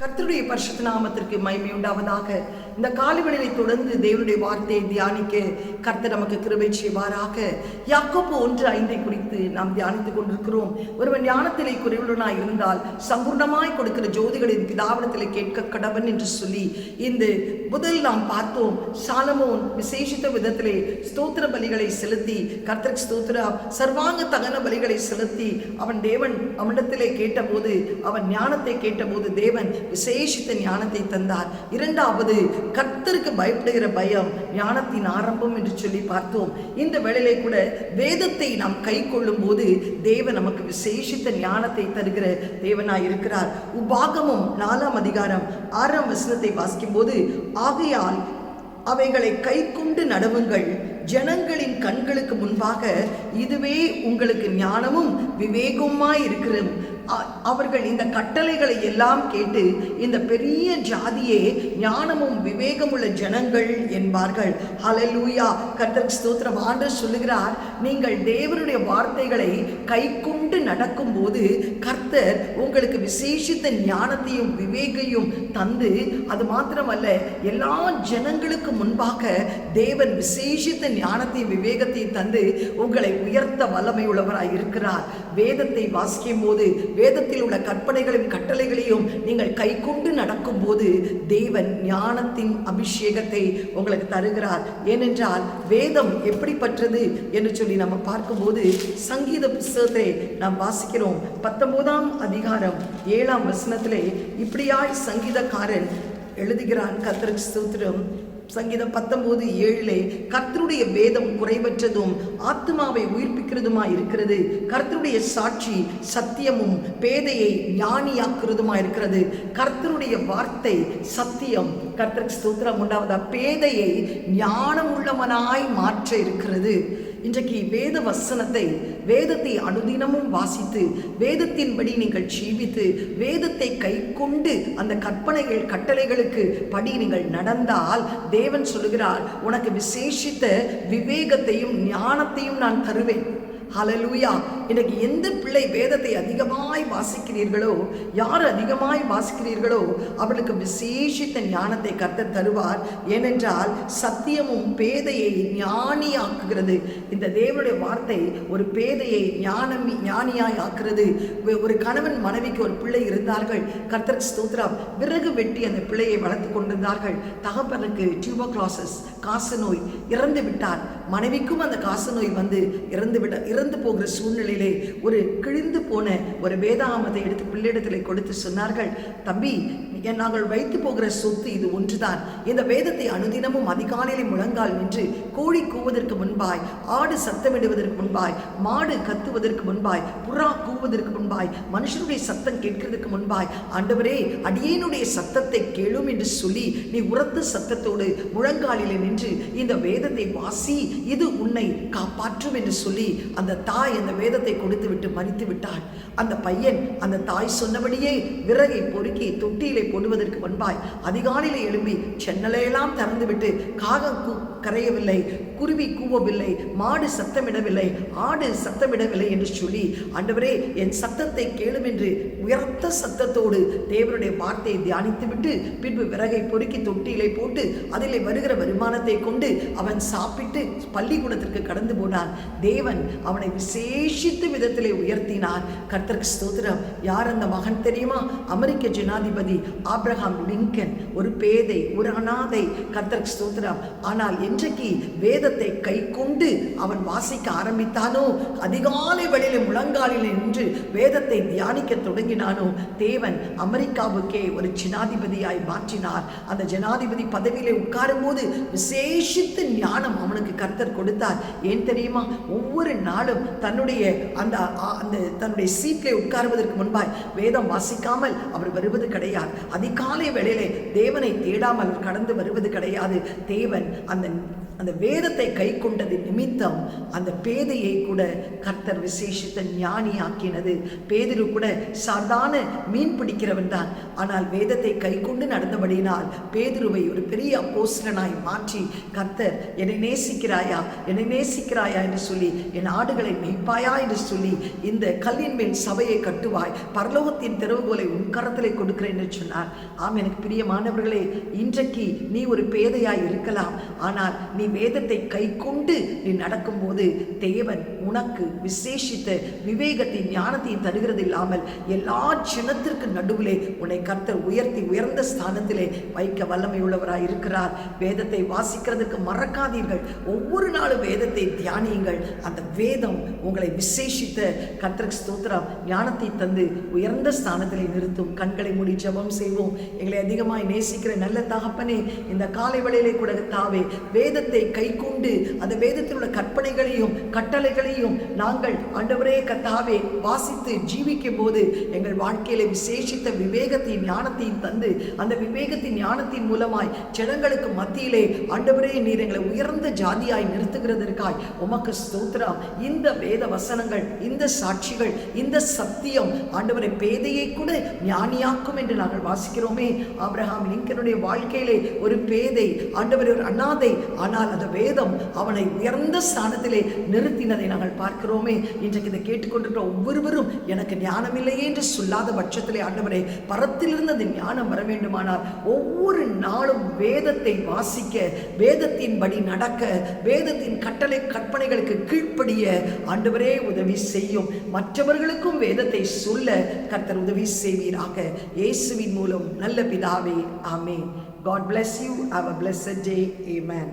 கர்த்தருடைய பரிசுத்த நாமத்திற்கு மகிமை உண்டாவதாக. இந்த காலைவேளையை தொடர்ந்து தேவனுடைய வார்த்தையை தியானிக்க கர்த்தர் நமக்கு கிருபை செய்வாராக. யாக்கோபு 1:5 குறித்து நாம் தியானித்துக் கொண்டிருக்கிறோம். ஒருவன் ஞானத்திலே குறைவுள்ளவனாய் இருந்தால் சம்பூர்ணமாய் கொடுக்கிற ஜோதிகளின் பிதாவிடத்திலே கேட்க கடவன் என்று சொல்லி இந்த முதல் நாம் பார்த்தோம். சாலமோன் விசேஷித்த விதத்திலே ஸ்தோத்திர பலிகளை செலுத்தி கர்த்தருக்கு ஸ்தோத்திரம் சர்வாங்க தகன பலிகளை செலுத்தி தேவன் அவனிடத்திலே கேட்டபோது, அவன் ஞானத்தை கேட்டபோது தேவன் விசேஷித்த ஞானத்தை தந்தார். இரண்டாவது, கர்த்தருக்கு பயப்படுகிற பயம் ஞானத்தின் ஆரம்பம் என்று சொல்லி பார்த்தோம். இந்த வேளையிலே கூட வேதத்தை நாம் கை கொள்ளும் போது தேவன் நமக்கு விசேஷித்த ஞானத்தை தருகிற தேவனாய் இருக்கிறார். உபாகமம் 4ஆம் அதிகாரம் 6ஆம் வசனத்தை வாசிக்கும் போது, ஆகையால் அவைகளை கை கொண்டு நடவுங்கள், ஜனங்களின் கண்களுக்கு முன்பாக இதுவே உங்களுக்கு ஞானமும் விவேகமாய் இருக்கிறது. அவர்கள் இந்த கட்டளைகளை எல்லாம் கேட்டு இந்த பெரிய ஜாதியே ஞானமும் விவேகமுள்ள ஜனங்கள் என்பார்கள். ஹல்லேலூயா, கர்த்தருக்கு ஸ்தோத்திரம். ஆண்டவர் சொல்லுகிறார், நீங்கள் தேவனுடைய வார்த்தைகளை கை கொண்டு நடக்கும் போது கர்த்தர் உங்களுக்கு விசேஷித்த ஞானத்தையும் விவேகையும் தந்து, அது மாத்திரமல்ல எல்லா ஜனங்களுக்கு முன்பாக தேவன் விசேஷித்த ஞானத்தையும் விவேகத்தையும் தந்து உங்களை உயர்த்த வல்லமை உள்ளவராய் இருக்கிறார். வேதத்தை வாசிக்கும் போது வேதத்தில் உள்ள கற்பனைகளையும் கட்டளைகளையும் நீங்கள் கை கொண்டு நடக்கும் போது தேவன் ஞானத்தின் அபிஷேகத்தை உங்களுக்கு தருகிறார். ஏனென்றால் வேதம் எப்படிப்பட்டது என்று சொல்லி நம்ம பார்க்கும்போது சங்கீத புஸ்தகத்தை நாம் வாசிக்கிறோம். 19ஆம் அதிகாரம் 7ஆம் வசனத்திலே இப்படியாய் சங்கீதக்காரன் எழுதுகிறான். கர்த்தருக்கு ஸ்தோத்திரம். சங்கீதம் 19:7 கர்த்தருடைய வேதம் குறைவற்றதும் ஆத்மாவை உயிர்ப்பிக்கிறதுமாய் இருக்கிறது. கர்த்தருடைய சாட்சி சத்தியமும் பேதையை ஞானியாக்குறதுமாய் இருக்கிறது. கர்த்தருடைய வார்த்தை சத்தியம். கர்த்தருக்கு ஸ்தோத்திரம் உண்டாவதா. பேதையை ஞானம் உள்ளவனாய் மாற்ற இருக்கிறது. இன்றைக்கு வேத வசனத்தை, வேதத்தை அனுதினமும் வாசித்து வேதத்தின்படி நீங்கள் ஜீவித்து வேதத்தை கை கொண்டு அந்த கற்பனைகள் கட்டளைகளுக்கு படி நீங்கள் நடந்தால் தேவன் சொல்லுகிறார், உனக்கு விசேஷித்த விவேகத்தையும் ஞானத்தையும் நான் தருவேன். ஹல்லேலூயா. இன்னைக்கு எந்த பிள்ளை வேதத்தை அதிகமாய் வாசிக்கிறீர்களோ, யார் அதிகமாய் வாசிக்கிறீர்களோ அவர்களுக்கு விசேஷித்த ஞானத்தை கர்த்தர் தருவார். ஏனென்றால் சத்தியமும் பேதையை ஞானியாக்குகிறது. இந்த தேவனுடைய வார்த்தை ஒரு பேதையை ஞானியாய் ஆக்குறது. ஒரு கணவன் மனைவிக்கு ஒரு பிள்ளை இருந்தார்கள். கர்த்தருக்கு ஸ்தோத்திரம். விறகு வெட்டி அந்த பிள்ளையை வளர்த்து கொண்டிருந்தார்கள். தகப்பனுக்கு டியூபர்குலோசிஸ் காச நோய், இறந்து விட்டார். மனைவிக்கும் அந்த காச நோய் வந்து இறந்து போகிற சூழ்நிலையிலே ஒரு கிழிந்து போன ஒரு வேதாகமத்தை எடுத்து பிள்ளையிடத்தில் கொடுத்து சொன்னார்கள், தம்பி, நாங்கள் வைத்து போகிற சொத்து இது ஒன்றுதான். இந்த வேதத்தை அனுதினமும் அதிகாலையிலே முழங்கால் நின்று கோழி கூவதற்கு முன்பாய், ஆடு சத்தமிடுவதற்கு முன்பாய், மாடு கத்துவதற்கு முன்பாய், புறா கூவதற்கு முன்பாய், மனுஷனுடைய சத்தம் கேட்கிறதுக்கு முன்பாய், ஆண்டவரே அடியேனுடைய சத்தத்தை கேளும் என்று சொல்லி நீ உரத்த சத்தத்தோடு முழங்காலிலே நின்று இந்த வேதத்தை வாசி, இது உன்னை காப்பாற்றும் என்று சொல்லி அந்த தாய் அந்த வேதத்தை கொடுத்து விட்டு மரித்து விட்டாள். அந்த பையன் அந்த தாய் சொன்னபடியே விறகை பொறுக்கி தொட்டியிலே போடுவதற்கு முன்பாய் அதிகாலையிலே எழும்பி சென்னலையெல்லாம் திறந்து விட்டு காகம் கரையவில்லை, குருவி கூவவில்லை, மாடு சத்தமிடவில்லை, ஆடு சத்தமிடவில்லை என்று சொல்லி, ஆண்டவரே என் சத்தத்தை கேளும் என்று உயர்த்த சத்தத்தோடு தேவனுடைய வார்த்தையை தியானித்து விட்டு பின்பு விறகை பொறுக்கி தொட்டியிலே போட்டு அதிலே வருகிற வருமானத்தை கொண்டு அவன் சாப்பிட்டு பள்ளிக்கூடத்திற்கு கடந்து போனான். தேவன் அவனை விசேஷித்த விதத்திலே உயர்த்தினார். கர்த்தருக்கு ஸ்தோத்திரம். யார் அந்த மகன் தெரியுமா? அமெரிக்க ஜனாதிபதி ஆப்ரஹாம் லிங்கன். ஒரு பேதை, ஒரு அனாதை. கர்த்தருக்கு ஸ்தோத்திரம். ஆனால் இன்றைக்கு வேதத்தை கை கொண்டு அவன் வாசிக்க ஆரம்பித்தானோ, அதிகாலை வேளையிலே முழங்காலில் நின்று வேதத்தை தியானிக்க தொடங்கினானோ, தேவன் அமெரிக்காவுக்கே ஒரு ஜனாதிபதியாய் மாற்றினார். அந்த ஜனாதிபதி பதவியிலே உட்காரும் போது விசேஷித்த ஞானம் அவனுக்கு கர்த்தர் கொடுத்தார். ஏன் தெரியுமா? ஒவ்வொரு நாளும் தன்னுடைய தன்னுடைய சீட்டிலே உட்காருவதற்கு முன்பாய் வேதம் வாசிக்காமல் அவர் வருவது கிடையாது. அதிகாலை வேளையிலே தேவனை தேடாமல் கடந்து வருவது கிடையாது. தேவன் அந்த அந்த வேதத்தை கை கொண்டது நிமித்தம் அந்த பேதையை கூட கர்த்தர் விசேஷித்த ஞானியாக்கினது. பேதுரு கூட சாதாரண மீன் பிடிக்கிறவன் தான். ஆனால் வேதத்தை கை கொண்டு நடந்தபடியினால் பேதுருவை ஒரு பெரிய அப்போஸ்தலனாய் மாற்றி கர்த்தர் என்னை நேசிக்கிறாயா, என்னை நேசிக்கிறாயா என்று சொல்லி, என் ஆடுகளை மேய்ப்பாயா என்று சொல்லி, இந்த கல்லின் மேல் சபையை கட்டுவாய், பரலோகத்தின் திறவுகோலை உன் கரத்திலே கொடுக்கிறேன் என்று சொன்னார். ஆம், எனக்கு பிரியமானவர்களே, இன்றைக்கு நீ ஒரு பேதையாய் இருக்கலாம். ஆனால் நீ வேதத்தை கை கொண்டு நீ நடக்கும்போது தேவன் உனக்கு விசேஷித்த விவேகத்தின் ஞானத்தையும் தருகிறது இல்லாமல் எல்லா சின்னத்திற்கு நடுவிலே உன்னை கர்த்தர் உயர்த்தி உயர்ந்த ஸ்தானத்திலே வைக்க வல்லமை உள்ளவராய் இருக்கிறார். வேதத்தை வாசிக்கிறதுக்கு மறக்காதீர்கள். ஒவ்வொரு நாளும் வேதத்தை தியானியுங்கள். அந்த வேதம் உங்களை விசேஷித்த கர்த்தருக்கு ஸ்தோத்திரம் ஞானத்தை தந்து உயர்ந்த ஸ்தானத்திலே நிறுத்தும். கண்களை மூடி ஜெபம் செய்வோம். எங்களை அதிகமாய் நேசிக்கிற நல்ல தகப்பனே, இந்த காலை வேளையிலே கூட தாவே வேதத்தை கை கொண்டு அந்த வேதத்தில் உள்ள கற்பனைகளையும் கட்டளைகளையும் நாங்கள் ஆண்டவரே கர்த்தாவே வாசித்து ஜீவிக்கும் போது எங்கள் வாழ்க்கையில விசேஷித்த விவேகத்தின் ஞானத்தையும் தந்து அந்த விவேகத்தின் ஞானத்தின் மூலமாய் ஜனங்களுக்கு மத்தியிலே ஆண்டவரே நீர் எங்களை உயர்ந்த ஜாதியாய் நிறுத்துகிறதற்காய் உமக்கு ஸ்தோத்திரம். இந்த வேத வசனங்கள், இந்த சாட்சிகள், இந்த சத்தியம் ஆண்டவரை பேதையை கூட ஞானியாக்கும் என்று நாங்கள் வாசிக்கிறோமே. ஆபிரகாம் லிங்கனுடைய வாழ்க்கையிலே ஒரு பேதை, ஆண்டவரே ஒரு அனாதை, ஆனால் அந்த வேதம் அவனை உயர்ந்த ஸ்தானத்திலே நிறுத்தினதை நாங்கள் பார்க்கிறோமே. இன்றைக்கு இதை கேட்டுக்கொண்டிருக்கிற ஒவ்வொருவரும் எனக்கு ஞானம் இல்லையே என்று சொல்லாத பட்சத்திலே ஆண்டவரே பரத்திலிருந்து அந்த ஞானம் வர வேண்டுமானால் ஒவ்வொரு நாளும் வேதத்தை வாசிக்க, வேதத்தின்படி நடக்க, வேதத்தின் கட்டளை கற்பனைகளுக்கு கீழ்ப்படிய ஆண்டவரே உதவி செய்யும். மற்றவர்களுக்கும் வேதத்தை சொல்ல கர்த்தர் உதவி செய்வீராக. இயேசுவின் மூலம் நல்ல பிதாவே, ஆமென். God bless you. Have a blessed day. Amen.